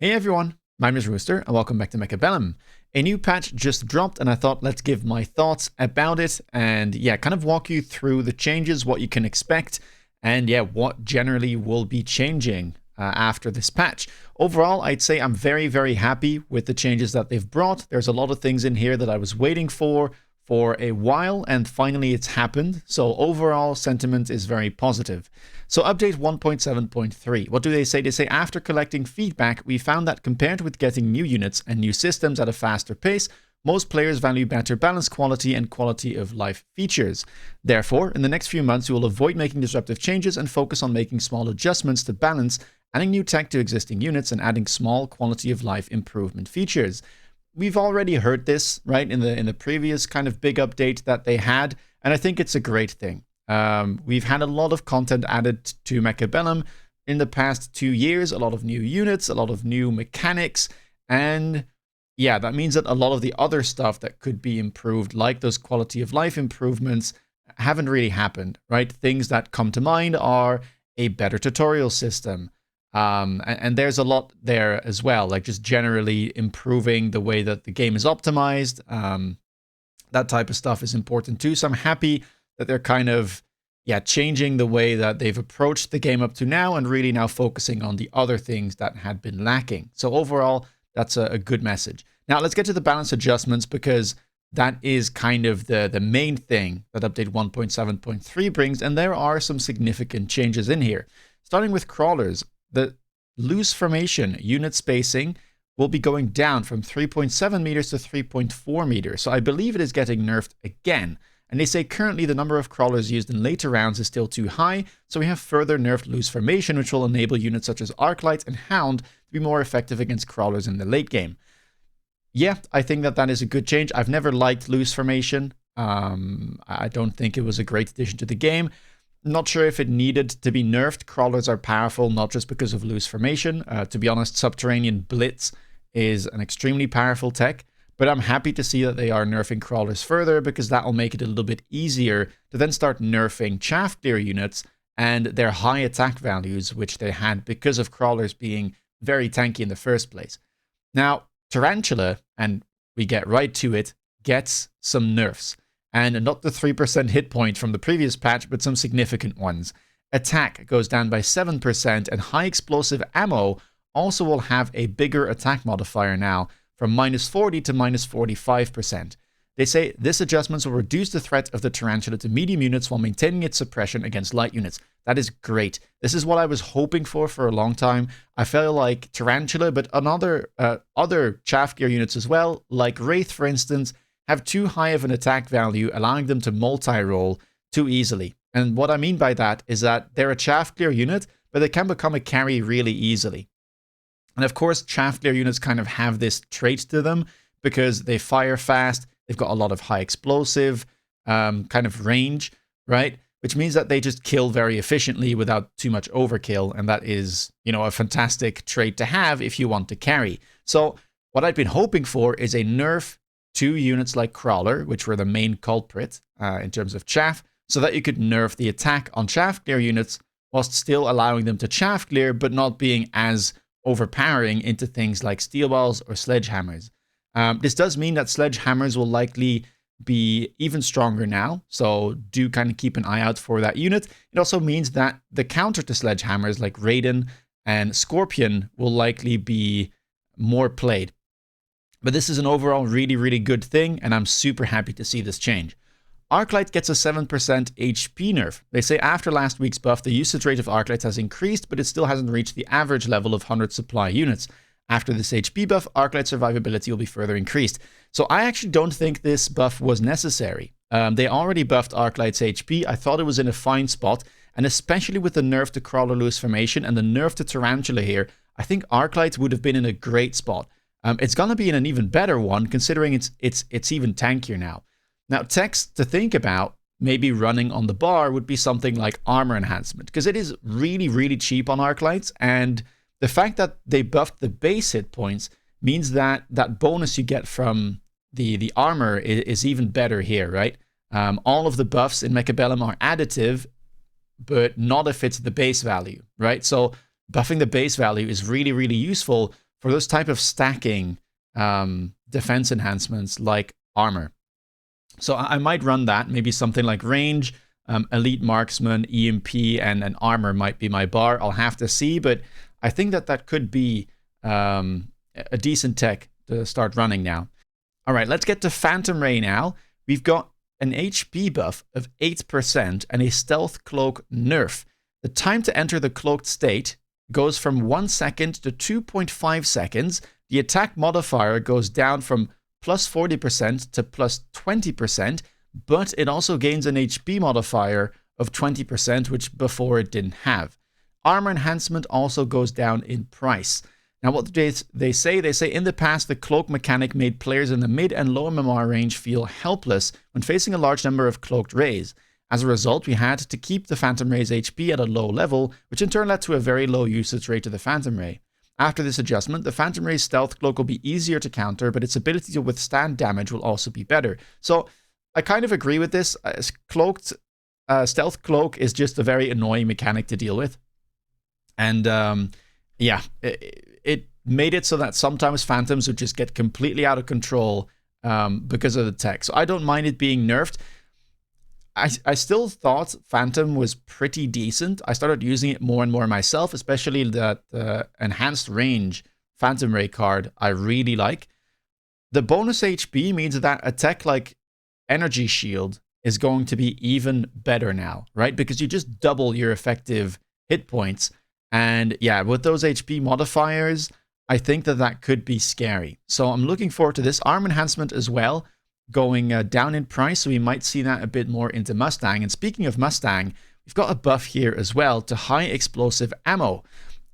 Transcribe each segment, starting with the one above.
Hey everyone, my name is Rooster and welcome back to Mechabellum. A new patch just dropped and I thought let's give my thoughts about it and kind of walk you through the changes, what you can expect, and what generally will be changing after this patch. Overall, I'd say I'm very, very happy with the changes that they've brought. There's a lot of things in here that I was waiting for a while, and finally it's happened. So overall sentiment is very positive. So update 1.7.3, what do they say? They say after collecting feedback, we found that compared with getting new units and new systems at a faster pace, most players value better balance quality and quality of life features. Therefore, in the next few months, we will avoid making disruptive changes and focus on making small adjustments to balance, adding new tech to existing units, and adding small quality of life improvement features. We've already heard this, right, in the previous kind of big update that they had, and I think it's a great thing. We've had a lot of content added to Mechabellum in the past 2 years, a lot of new units, a lot of new mechanics, and yeah, that means that a lot of the other stuff that could be improved, like those quality of life improvements, haven't really happened, right? Things that come to mind are a better tutorial system, and there's a lot there as well, like just generally improving the way that the game is optimized. That type of stuff is important too. So I'm happy that they're kind of, changing the way that they've approached the game up to now and really now focusing on the other things that had been lacking. So overall, that's a good message. Now let's get to the balance adjustments because that is kind of the main thing that update 1.7.3 brings, and there are some significant changes in here. Starting with crawlers, the loose formation unit spacing will be going down from 3.7 meters to 3.4 meters. So I believe it is getting nerfed again. And they say currently the number of crawlers used in later rounds is still too high, so we have further nerfed loose formation, which will enable units such as Arclight and Hound to be more effective against crawlers in the late game. Yeah, I think that is a good change. I've never liked loose formation. I don't think it was a great addition to the game. Not sure if it needed to be nerfed. Crawlers are powerful, not just because of loose formation. To be honest, Subterranean Blitz is an extremely powerful tech, but I'm happy to see that they are nerfing crawlers further because that will make it a little bit easier to then start nerfing chaff clear units and their high attack values, which they had because of crawlers being very tanky in the first place. Now, Tarantula, and we get right to it, gets some nerfs. And not the 3% hit point from the previous patch, but some significant ones. Attack goes down by 7%, and high explosive ammo also will have a bigger attack modifier now, from -40 to -45%. They say this adjustment will reduce the threat of the Tarantula to medium units while maintaining its suppression against light units. That is great. This is what I was hoping for a long time. I felt like Tarantula, but other chaff gear units as well, like Wraith for instance, have too high of an attack value, allowing them to multi-roll too easily. And what I mean by that is that they're a chaff clear unit, but they can become a carry really easily. And of course, chaff clear units kind of have this trait to them because they fire fast, they've got a lot of high explosive kind of range, right? Which means that they just kill very efficiently without too much overkill, and that is, a fantastic trait to have if you want to carry. So what I've been hoping for is a nerf to units like Crawler, which were the main culprit in terms of chaff, so that you could nerf the attack on chaff clear units whilst still allowing them to chaff clear, but not being as overpowering into things like steel balls or sledgehammers. This does mean that sledgehammers will likely be even stronger now, so do kind of keep an eye out for that unit. It also means that the counter to sledgehammers like Raiden and Scorpion will likely be more played. But this is an overall really, really good thing, and I'm super happy to see this change. Arclight gets a 7% HP nerf. They say after last week's buff, the usage rate of Arclight has increased, but it still hasn't reached the average level of 100 supply units. After this HP buff, Arclight survivability will be further increased. So I actually don't think this buff was necessary. They already buffed Arclight's HP. I thought it was in a fine spot, and especially with the nerf to Crawler loose formation and the nerf to Tarantula here, I think Arclight would have been in a great spot. It's going to be in an even better one, considering it's even tankier now. Now, techs to think about maybe running on the bar would be something like armor enhancement, because it is really, really cheap on Arclights, and the fact that they buffed the base hit points means that that bonus you get from the armor is even better here, right? All of the buffs in Mechabellum are additive, but not if it's the base value, right? So buffing the base value is really, really useful for those type of stacking defense enhancements like armor. So I might run that, maybe something like range, elite marksman, EMP, and an armor might be my bar. I'll have to see, but I think that could be a decent tech to start running now. All right, let's get to Phantom Ray now. We've got an HP buff of 8% and a stealth cloak nerf. The time to enter the cloaked state goes from 1 second to 2.5 seconds. The attack modifier goes down from plus 40% to plus 20%, but it also gains an HP modifier of 20%, which before it didn't have. Armor enhancement also goes down in price. Now, what they say in the past, the cloak mechanic made players in the mid and low MMR range feel helpless when facing a large number of cloaked rays. As a result, we had to keep the Phantom Ray's HP at a low level, which in turn led to a very low usage rate of the Phantom Ray. After this adjustment, the Phantom Ray's stealth cloak will be easier to counter, but its ability to withstand damage will also be better. So, I kind of agree with this. Stealth cloak is just a very annoying mechanic to deal with. And yeah, it made it so that sometimes phantoms would just get completely out of control because of the tech. So I don't mind it being nerfed. I still thought Phantom was pretty decent. I started using it more and more myself, especially that enhanced range Phantom Ray card I really like. The bonus HP means that a tech like Energy Shield is going to be even better now, right? Because you just double your effective hit points. And yeah, with those HP modifiers, I think that could be scary. So I'm looking forward to this. Arm enhancement as well, going down in price. So we might see that a bit more into Mustang. And speaking of Mustang, we've got a buff here as well to high explosive ammo.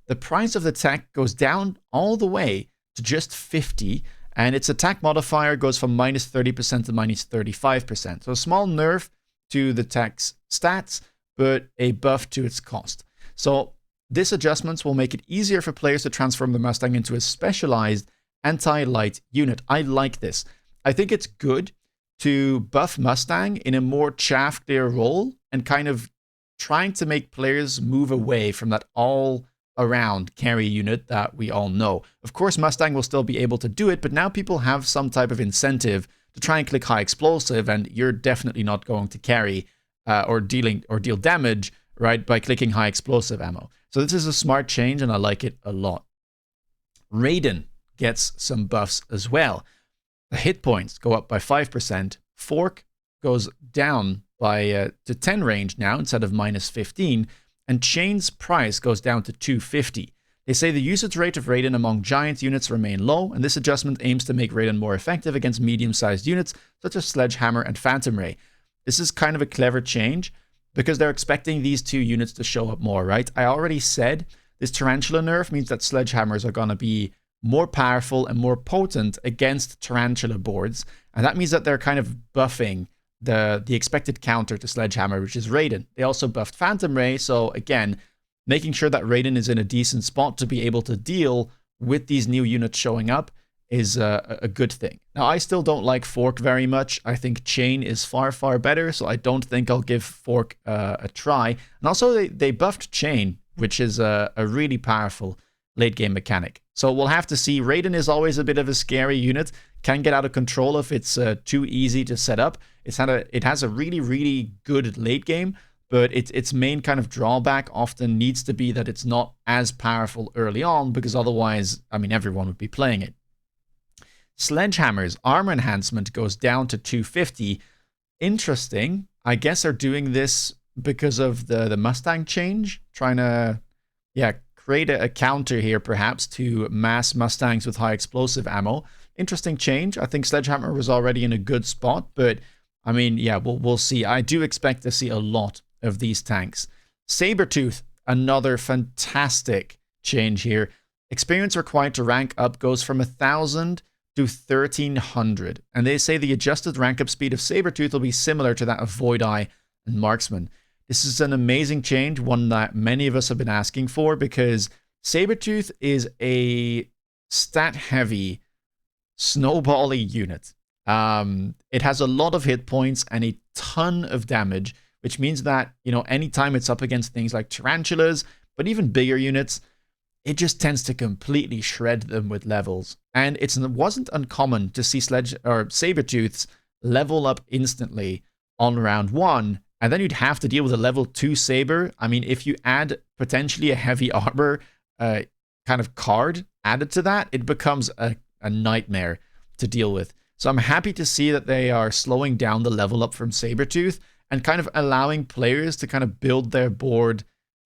The price of the tech goes down all the way to just 50, and its attack modifier goes from minus 30% to minus 35%. So a small nerf to the tech's stats, but a buff to its cost. So this adjustment will make it easier for players to transform the Mustang into a specialized anti-light unit. I like this. I think it's good to buff Mustang in a more chaff clear role and kind of trying to make players move away from that all-around carry unit that we all know. Of course, Mustang will still be able to do it, but now people have some type of incentive to try and click high explosive, and you're definitely not going to carry or deal damage, right, by clicking high explosive ammo. So this is a smart change, and I like it a lot. Raiden gets some buffs as well. The hit points go up by 5%. Fork goes down by to 10 range now instead of minus 15. And Chain's price goes down to 250. They say the usage rate of Raiden among giant units remain low, and this adjustment aims to make Raiden more effective against medium-sized units such as Sledgehammer and Phantom Ray. This is kind of a clever change, because they're expecting these two units to show up more, right? I already said this Tarantula nerf means that Sledgehammers are going to be more powerful and more potent against Tarantula boards, and that means that they're kind of buffing the expected counter to Sledgehammer, which is Raiden. They also buffed Phantom Ray, so again, making sure that Raiden is in a decent spot to be able to deal with these new units showing up is a good thing. Now, I still don't like Fork very much. I think Chain is far, far better, so I don't think I'll give Fork a try. And also, they buffed Chain, which is a really powerful late-game mechanic. So we'll have to see. Raiden is always a bit of a scary unit. Can get out of control if it's too easy to set up. It has a really, really good late game, but its main kind of drawback often needs to be that it's not as powerful early on, because otherwise, I mean, everyone would be playing it. Sledgehammer's armor enhancement goes down to 250. Interesting. I guess they're doing this because of the Mustang change, trying to, yeah, create a counter here perhaps to mass Mustangs with high explosive ammo. Interesting change. I think Sledgehammer was already in a good spot, but I mean, yeah, we'll see. I do expect to see a lot of these tanks. Sabertooth, another fantastic change here. Experience required to rank up goes from 1,000 to 1,300, and they say the adjusted rank up speed of Sabertooth will be similar to that of Void Eye and Marksman. This is an amazing change, one that many of us have been asking for, because Sabertooth is a stat-heavy, snowball-y unit. It has a lot of hit points and a ton of damage, which means that, you know, anytime it's up against things like Tarantulas, but even bigger units, it just tends to completely shred them with levels. And it wasn't uncommon to see Sabertooths level up instantly on round 1, and then you'd have to deal with a level 2 Saber. I mean, if you add potentially a heavy armor kind of card added to that, it becomes a nightmare to deal with. So I'm happy to see that they are slowing down the level up from Sabertooth and kind of allowing players to kind of build their board,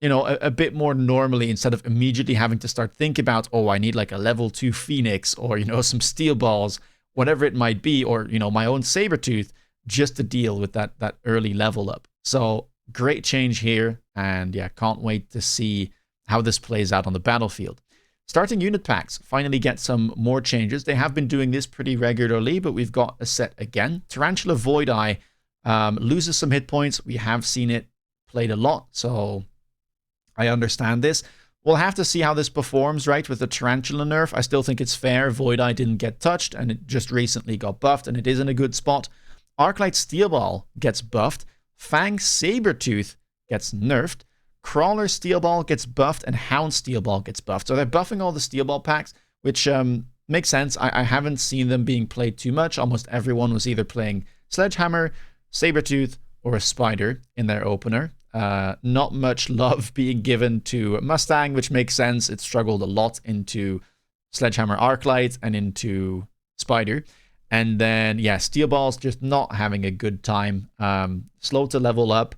you know, a bit more normally, instead of immediately having to start thinking about, oh, I need like a level 2 Phoenix, or, you know, some steel balls, whatever it might be, or, you know, my own Sabertooth, just to deal with that early level up. So great change here, and yeah, can't wait to see how this plays out on the battlefield. Starting unit packs finally get some more changes. They have been doing this pretty regularly, but we've got a set again. Tarantula Void Eye loses some hit points. We have seen it played a lot, so I understand this. We'll have to see how this performs, right, with the Tarantula nerf. I still think it's fair. Void Eye didn't get touched, and it just recently got buffed, and it is in a good spot. Arclight Steel Ball gets buffed. Fang Sabertooth gets nerfed. Crawler Steel Ball gets buffed, and Hound Steel Ball gets buffed. So they're buffing all the Steel Ball packs, which makes sense. I haven't seen them being played too much. Almost everyone was either playing Sledgehammer, Sabertooth, or a Spider in their opener. Not much love being given to Mustang, which makes sense. It struggled a lot into Sledgehammer Arclight and into Spider. And then, yeah, Steel Ball's just not having a good time. Slow to level up,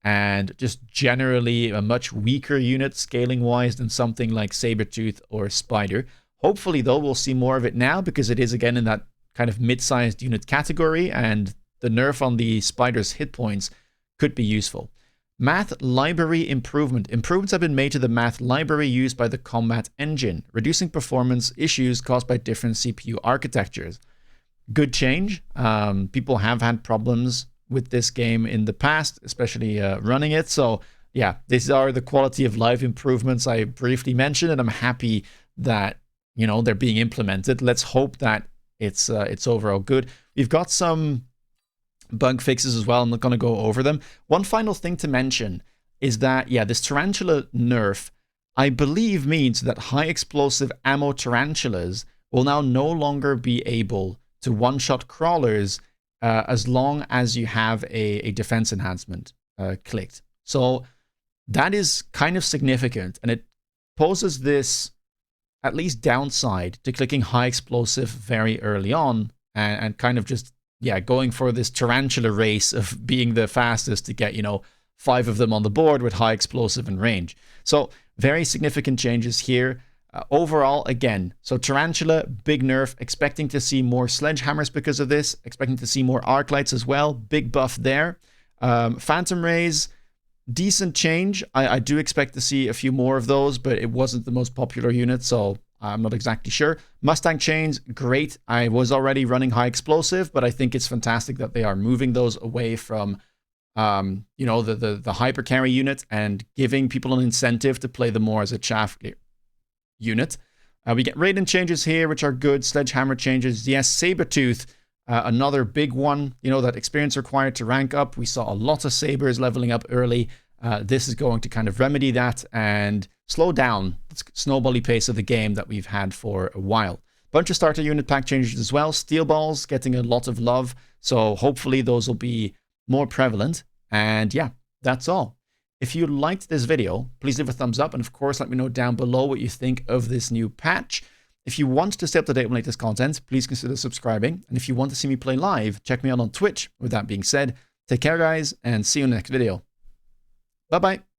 and just generally a much weaker unit scaling-wise than something like Sabertooth or Spider. Hopefully, though, we'll see more of it now, because it is, again, in that kind of mid-sized unit category, and the nerf on the Spider's hit points could be useful. Math Library Improvement. Improvements have been made to the math library used by the combat engine, reducing performance issues caused by different CPU architectures. Good change. People have had problems with this game in the past, especially running it. So yeah, these are the quality of life improvements I briefly mentioned, and I'm happy that, you know, they're being implemented. Let's hope that it's overall good. We've got some bug fixes as well. I'm not going to go over them. One final thing to mention is that, yeah, this Tarantula nerf, I believe, means that high explosive ammo tarantulas will now no longer be able to one-shot crawlers as long as you have a defense enhancement clicked. So that is kind of significant, and it poses this at least downside to clicking high explosive very early on and kind of just, yeah, going for this tarantula race of being the fastest to get, you know, 5 of them on the board with high explosive and range. So very significant changes here. Overall, again, so Tarantula, big nerf, expecting to see more Sledgehammers because of this, expecting to see more Arclights as well, big buff there. Phantom Rays, decent change. I do expect to see a few more of those, but it wasn't the most popular unit, so I'm not exactly sure. Mustang chains, great. I was already running high explosive, but I think it's fantastic that they are moving those away from you know, the hyper carry unit and giving people an incentive to play them more as a chaff unit. We get Raiden changes here, which are good. Sledgehammer changes. Yes, Sabertooth, another big one. You know, that experience required to rank up. We saw a lot of Sabers leveling up early. This is going to kind of remedy that and slow down the snowbally pace of the game that we've had for a while. Bunch of starter unit pack changes as well. Steel balls getting a lot of love. So hopefully those will be more prevalent. And yeah, that's all. If you liked this video, please leave a thumbs up, and of course let me know down below what you think of this new patch. If you want to stay up to date with latest content, please consider subscribing, and if you want to see me play live, check me out on Twitch. With that being said, take care guys, and see you in the next video. Bye bye.